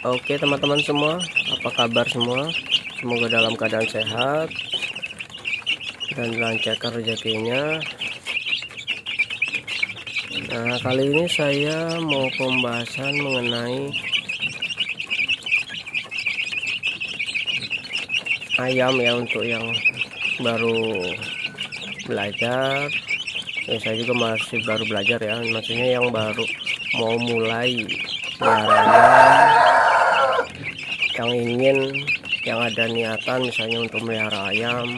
Oke teman-teman semua, apa kabar semua? Semoga dalam keadaan sehat dan lancarkan rezekinya. Nah, kali ini saya mau pembahasan mengenai ayam ya, untuk yang baru belajar. Ya, saya juga masih baru belajar ya, maksudnya yang baru mau mulai pelihara ayam, yang ada niatan misalnya untuk melihara ayam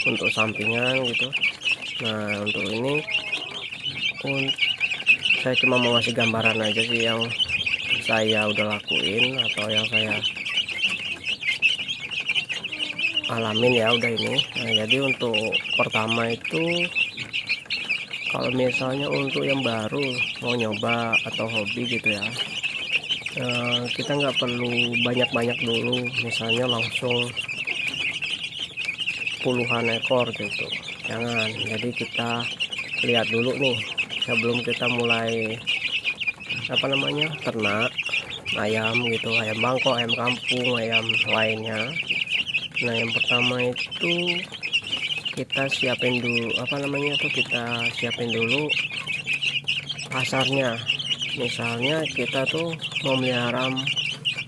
untuk sampingan gitu. Nah, untuk ini saya cuma mau ngasih gambaran aja sih yang saya udah lakuin atau yang saya alamin ya udah ini. Nah, jadi untuk pertama itu, kalau misalnya untuk yang baru mau nyoba atau hobi gitu ya, kita nggak perlu banyak-banyak dulu, misalnya langsung puluhan ekor gitu, jangan. Jadi kita lihat dulu nih sebelum kita mulai ternak ayam gitu, ayam bangkok, ayam kampung, ayam lainnya. Nah, yang pertama itu kita siapin dulu kita siapin dulu pasarnya. Misalnya kita tuh mau melihara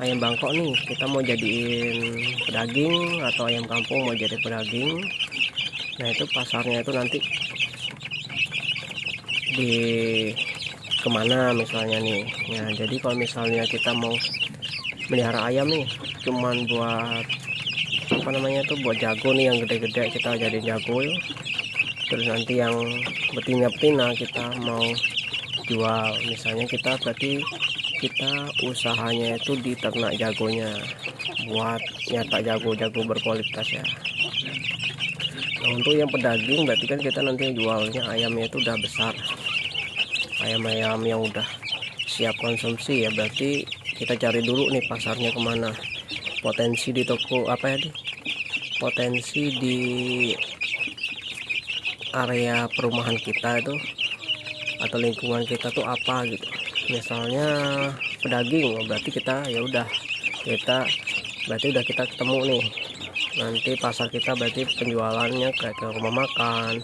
ayam bangkok nih, kita mau jadiin pedaging, atau ayam kampung mau jadi pedaging. Nah, itu pasarnya itu nanti di kemana misalnya nih ya. Jadi kalau misalnya kita mau melihara ayam nih cuman buat buat jago nih, yang gede-gede kita jadi jago. Terus nanti yang betina-betina kita mau jual, misalnya berarti kita usahanya itu di ternak jagonya, buat nyata jago-jago berkualitas ya. Nah, untuk yang pedaging berarti kan kita nanti jualnya ayamnya itu udah besar, ayam-ayam yang udah siap konsumsi ya. Berarti kita cari dulu nih pasarnya kemana, potensi di toko potensi di area perumahan kita itu atau lingkungan kita tuh apa gitu. Misalnya pedaging, berarti kita ketemu nih nanti pasar kita, berarti penjualannya kayak ke rumah makan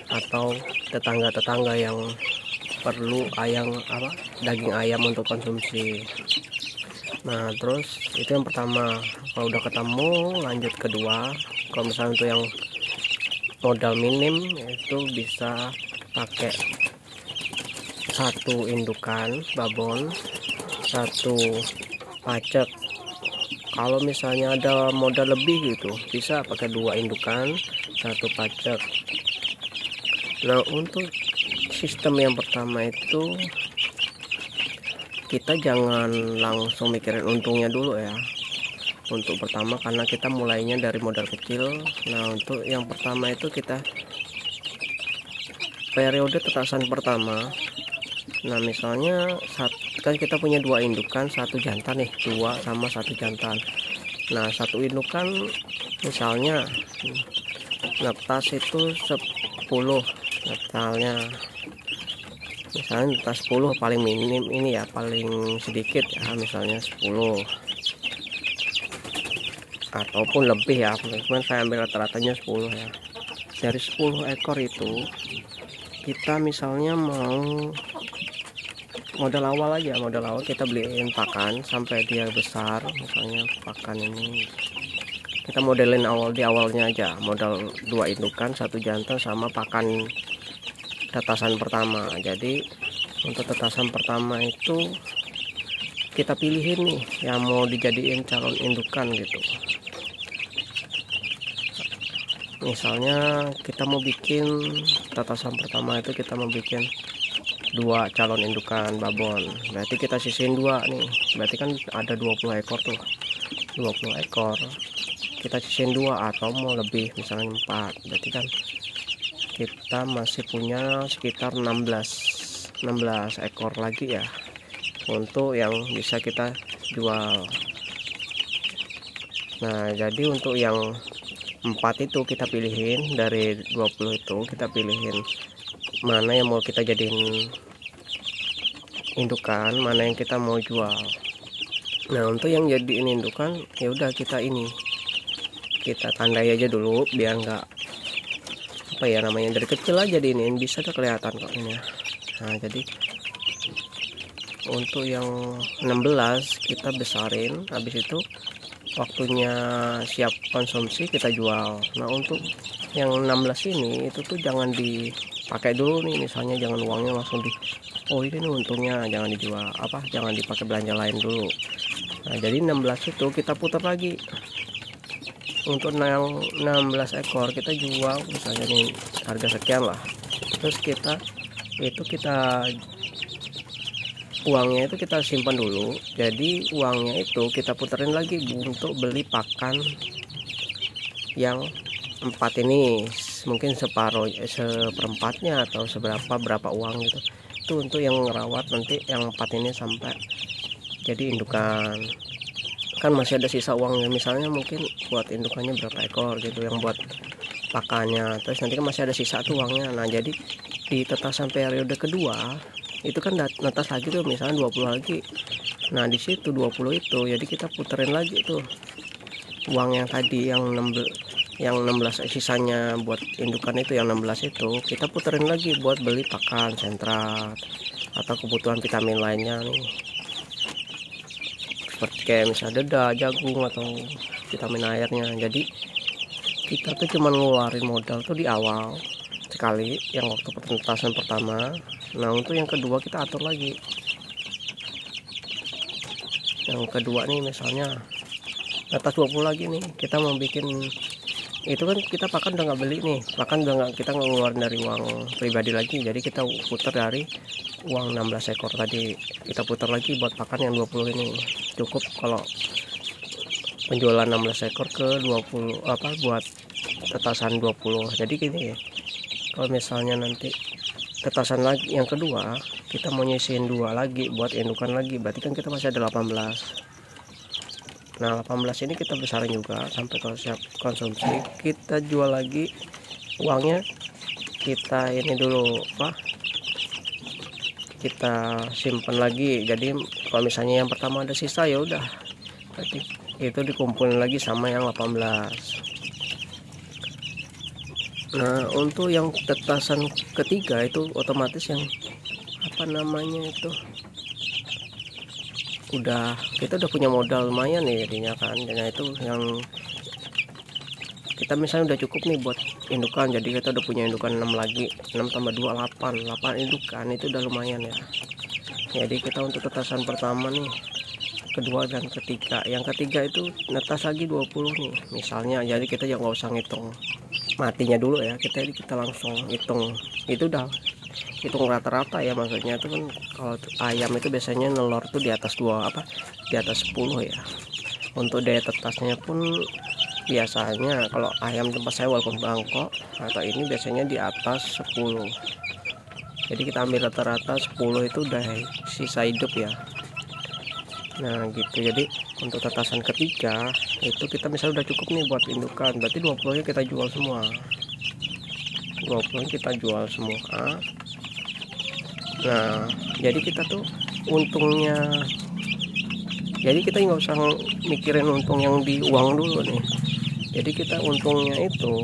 atau tetangga-tetangga yang perlu daging ayam untuk konsumsi. Nah, terus itu yang pertama. Kalau udah ketemu, lanjut kedua. Kalau misalnya untuk yang modal minim, itu bisa pakai satu indukan babon, satu pacek. Kalau misalnya ada modal lebih gitu, bisa pakai 2 indukan, satu pacek. Nah, untuk sistem yang pertama itu kita jangan langsung mikirin untungnya dulu ya. Untuk pertama, karena kita mulainya dari modal kecil. Nah, untuk yang pertama itu kita periode tetasan pertama. Nah, misalnya kan kita punya 2 indukan, satu jantan nih, 2 sama satu jantan. Nah, satu indukan misalnya netas itu 10 netalnya. Misalnya netas 10 paling minim ini ya, paling sedikit ya, misalnya 10 ataupun lebih ya, cuman saya ambil rata-ratanya 10 ya. Dari 10 ekor itu kita misalnya mau modal awal kita beliin pakan sampai dia besar. Misalnya pakan ini kita modelin di awalnya aja, modal 2 indukan, satu jantan, sama pakan tetasan pertama. Jadi untuk tetasan pertama itu kita pilihin nih yang mau dijadiin calon indukan gitu. Misalnya kita mau bikin tetasan pertama itu, kita mau bikin 2 calon indukan babon, berarti kita sisihin 2 nih, berarti kan ada 20 ekor tuh. 20 ekor kita sisihin 2, atau mau lebih misalnya 4, berarti kan kita masih punya sekitar 16 ekor lagi ya untuk yang bisa kita jual. Nah, jadi untuk yang 4 itu kita pilihin, dari 20 itu kita pilihin mana yang mau kita jadiin indukan, mana yang kita mau jual. Nah untuk yang jadiin indukan ya udah kita tandai aja dulu biar nggak apa ya namanya, dari kecil aja diinin bisa tuh kelihatan kok ini ya. Nah jadi untuk yang 16 kita besarin, habis itu waktunya siap konsumsi kita jual. Nah untuk yang 16 ini itu tuh jangan dipakai dulu nih, misalnya jangan uangnya langsung oh ini nih untungnya, jangan dijual jangan dipakai belanja lain dulu. Nah jadi 16 itu kita putar lagi. Untuk yang 16 ekor kita jual misalnya nih harga sekian lah, terus kita uangnya itu kita simpan dulu. Jadi uangnya itu kita puterin lagi untuk beli pakan yang 4 ini, mungkin seperempatnya atau berapa uang gitu. Itu untuk yang ngerawat nanti yang 4 ini sampai jadi indukan. Kan masih ada sisa uangnya, misalnya mungkin buat indukannya berapa ekor gitu, yang buat pakannya, terus nanti kan masih ada sisa tuh uangnya. Nah jadi di tetasan periode kedua itu kan netas lagi tuh, misalnya 20 lagi. Nah di situ 20 itu jadi kita puterin lagi tuh uang yang tadi yang 16 sisanya buat indukan itu, yang 16 itu kita puterin lagi buat beli pakan sentrat atau kebutuhan vitamin lainnya nih, seperti kayak misalnya dedak, jagung, atau vitamin airnya. Jadi kita tuh cuma ngeluarin modal tuh di awal sekali yang waktu penetasan pertama. Nah untuk yang kedua kita atur lagi. Yang kedua nih misalnya atas 20 lagi nih, kita mau bikin itu kan kita pakan udah nggak beli nih, pakan udah nggak, kita ngeluarin dari uang pribadi lagi. Jadi kita putar dari uang 16 ekor tadi, kita putar lagi buat pakan yang 20 ini. Cukup kalau penjualan 16 ekor ke 20 buat tetasan 20. Jadi gini ya, kalau misalnya nanti tetasan lagi yang kedua kita mau nyisihin 2 lagi buat indukan lagi, berarti kan kita masih ada 18. Nah 18 ini kita besarin juga sampai kalau siap konsumsi, kita jual lagi uangnya. Kita ini dulu kita simpan lagi. Jadi kalau misalnya yang pertama ada sisa ya udah, berarti itu dikumpulin lagi sama yang 18. Nah untuk yang tetasan ketiga itu otomatis yang itu kita udah punya modal lumayan nih jadinya kan. Nah itu yang kita misalnya udah cukup nih buat indukan, jadi kita udah punya indukan 6 lagi, 6 tambah 2 8 indukan, itu udah lumayan ya. Jadi kita untuk tetasan pertama nih, kedua dan ketiga, yang ketiga itu netas lagi 20 nih misalnya. Jadi kita jangan nggak usah ngitung matinya dulu ya, kita langsung hitung. Itu udah hitung rata-rata ya, maksudnya itu kan kalau ayam itu biasanya nelor tuh di atas 10 ya. Untuk daya tetasnya pun biasanya kalau ayam tempat saya walaupun bangkok atau ini biasanya di atas 10. Jadi kita ambil rata-rata 10 itu udah sisa hidup ya. Nah gitu. Jadi untuk tetasan ketiga itu kita misalnya udah cukup nih buat indukan, berarti 20 nya kita jual semua. 20 kita jual semua. Nah jadi kita tuh untungnya, jadi kita nggak usah mikirin untung yang di uang dulu nih. Jadi kita untungnya itu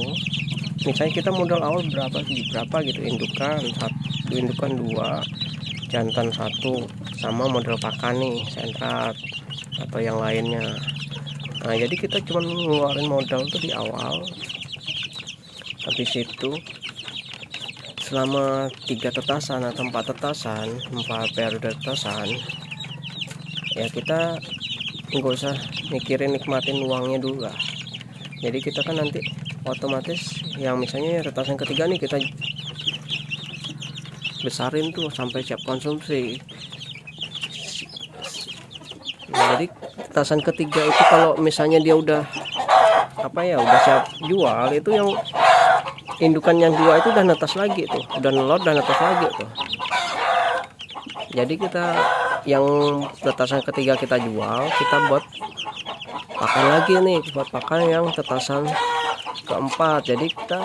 misalnya kita modal awal berapa gitu, indukan 1, indukan 2, jantan 1, sama modal pakan nih sentrat atau yang lainnya. Nah jadi kita cuma ngeluarin modal tuh di awal. Habis itu selama 3 tetasan atau 4 tetasan, 4 periode tetasan ya, kita nggak usah mikirin nikmatin uangnya dulu lah. Jadi kita kan nanti otomatis yang misalnya tetasan ketiga nih kita besarin tuh sampai siap konsumsi. Nah, jadi tetasan ketiga itu kalau misalnya dia udah udah siap jual, itu yang indukan yang 2 itu udah netas lagi tuh, udah nelor, udah netas lagi tuh. Jadi kita yang tetasan ketiga kita jual, kita buat pakan lagi nih, buat pakan yang tetasan keempat. Jadi kita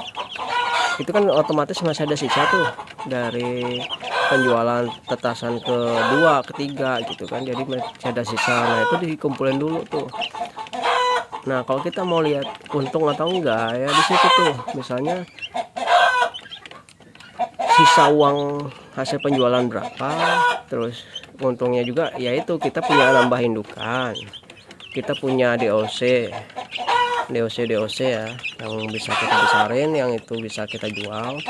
itu kan otomatis masih ada sisa tuh dari penjualan tetasan kedua ketiga gitu kan, jadi masih ada sisa. Nah itu dikumpulin dulu tuh. Nah kalau kita mau lihat untung atau enggak ya di situ tuh, misalnya sisa uang hasil penjualan berapa, terus untungnya juga yaitu kita punya nambah indukan, kita punya DOC ya yang bisa kita besarin, yang itu bisa kita jual.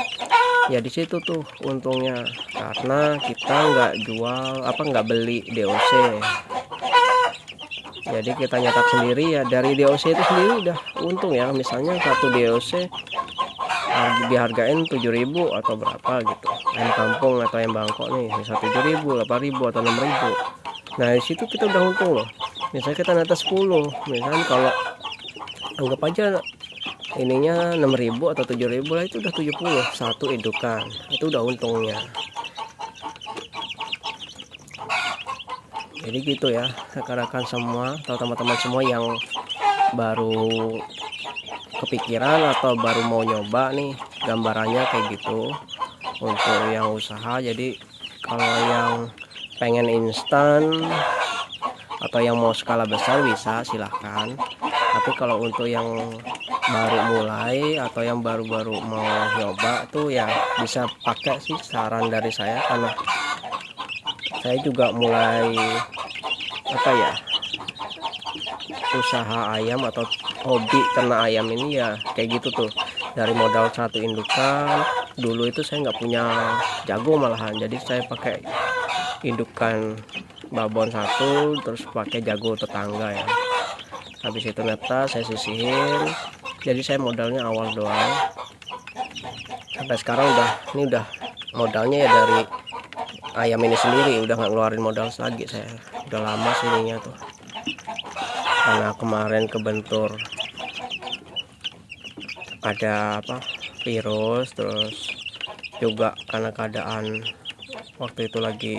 Ya di situ tuh untungnya, karena kita nggak beli DOC, jadi kita nyetak sendiri ya. Dari DOC itu sendiri udah untung ya. Misalnya satu DOC dihargain 7.000 atau berapa gitu, ayam kampung atau ayam bangkok nih bisa 7.000, 8.000 atau 6.000. Nah di situ kita udah untung loh. Misalnya kita netes 10, misalnya kalau anggap aja ininya 6.000 atau 7.000 lah, itu udah 70 satu indukan, itu udah untungnya. Jadi gitu ya rekan-rekan semua atau teman-teman semua yang baru kepikiran atau baru mau nyoba nih, gambarannya kayak gitu untuk yang usaha. Jadi kalau yang pengen instan atau yang mau skala besar bisa silahkan, tapi kalau untuk yang baru mulai atau yang baru-baru mau nyoba tuh ya bisa pakai sih, saran dari saya, karena saya juga mulai usaha ayam atau hobi ternak ayam ini ya kayak gitu tuh. Dari modal satu indukan, dulu itu saya nggak punya jago malahan, jadi saya pakai indukan babon satu terus pakai jago tetangga ya. Habis itu netas saya sisihin, jadi saya modalnya awal doang. Sampai sekarang udah modalnya ya dari ayam ini sendiri, udah nggak ngeluarin modal lagi. Saya udah lama sininya tuh, karena kemarin kebentur ada virus, terus juga karena keadaan waktu itu lagi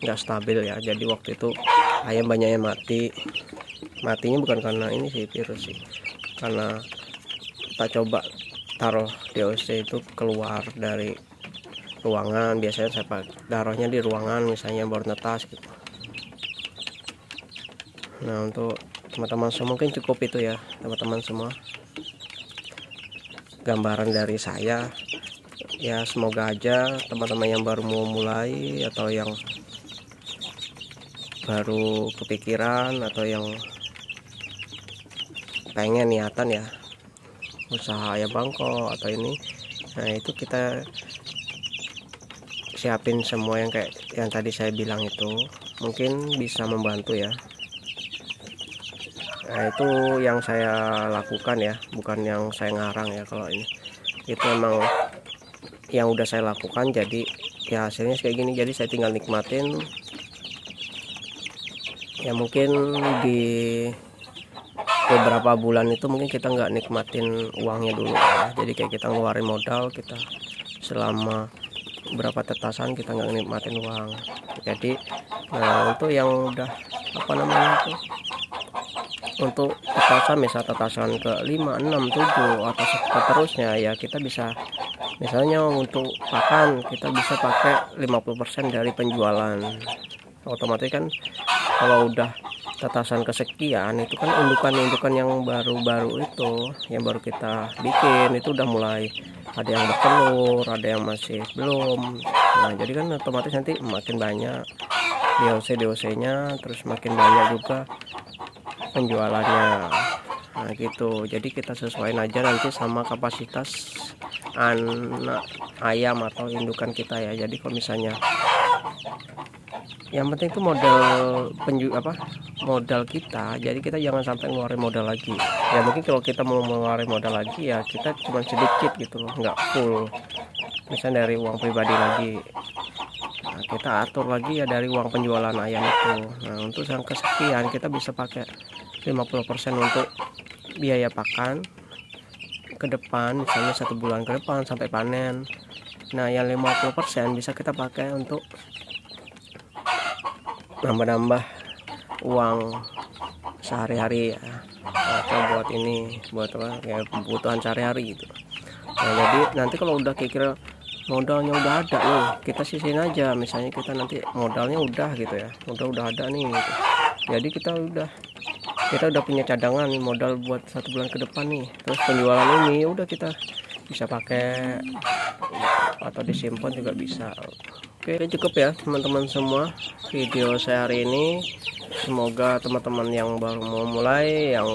nggak stabil ya. Jadi waktu itu ayam banyak yang matinya bukan karena ini sih virus sih, karena kita coba taruh DOC itu keluar dari ruangan. Biasanya saya taruhnya di ruangan misalnya baru netas gitu. Nah untuk teman-teman semua mungkin cukup itu ya teman-teman semua, gambaran dari saya ya. Semoga aja teman-teman yang baru mau mulai atau yang baru kepikiran atau yang pengen niatan ya usaha ayam bangkok atau ini, nah itu kita siapin semua yang kayak yang tadi saya bilang itu, mungkin bisa membantu ya. Nah itu yang saya lakukan ya, bukan yang saya ngarang ya. Kalau ini itu emang yang udah saya lakukan, jadi ya hasilnya kayak gini. Jadi saya tinggal nikmatin ya. Mungkin di beberapa bulan itu mungkin kita nggak nikmatin uangnya dulu ya. Jadi kayak kita ngeluarin modal, kita selama berapa tetasan kita nggak nikmatin uang. Jadi nah untuk yang udah itu untuk tetasan, misal tetasan ke 5, 6, 7 atau seterusnya ya, kita bisa misalnya untuk pakan kita bisa pakai 50% dari penjualan. Otomatis kan kalau udah tetasan kesekian itu kan indukan-indukan yang baru-baru itu yang baru kita bikin itu udah mulai ada yang bertelur, ada yang masih belum. Nah jadi kan otomatis nanti makin banyak DOC-nya, terus makin banyak juga penjualannya. Nah gitu, jadi kita sesuaiin aja nanti sama kapasitas anak ayam atau indukan kita ya. Jadi kalau misalnya yang penting itu modal kita, jadi kita jangan sampai ngeluarin modal lagi ya. Mungkin kalau kita mau ngeluarin modal lagi ya kita cuma sedikit gitu loh, nggak full, misalnya dari uang pribadi lagi. Nah, kita atur lagi ya dari uang penjualan ayam itu. Nah untuk yang kesekian kita bisa pakai 50% untuk biaya pakan ke depan, misalnya 1 bulan ke depan sampai panen. Nah yang 50% bisa kita pakai untuk nambah-nambah uang sehari-hari ya, atau buat kebutuhan sehari-hari gitu. Nah jadi nanti kalau udah kira-kira modalnya udah ada nih, kita sisihin aja. Misalnya kita nanti modalnya udah gitu ya, udah ada nih gitu. Jadi kita udah punya cadangan nih, modal buat 1 bulan ke depan nih. Terus penjualan ini udah kita bisa pakai atau disimpan juga bisa. Oke, cukup ya teman-teman semua video saya hari ini. Semoga teman-teman yang baru mau mulai, yang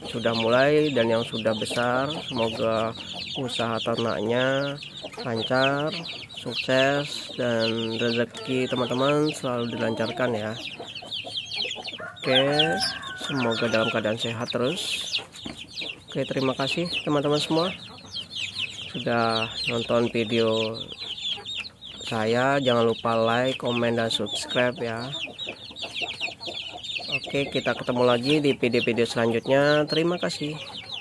sudah mulai, dan yang sudah besar, semoga usaha ternaknya lancar, sukses, dan rezeki teman-teman selalu dilancarkan ya. Oke, semoga dalam keadaan sehat terus. Oke, terima kasih teman-teman semua sudah nonton video saya. Jangan lupa like, komen, dan subscribe ya. Oke, kita ketemu lagi di video-video selanjutnya. Terima kasih.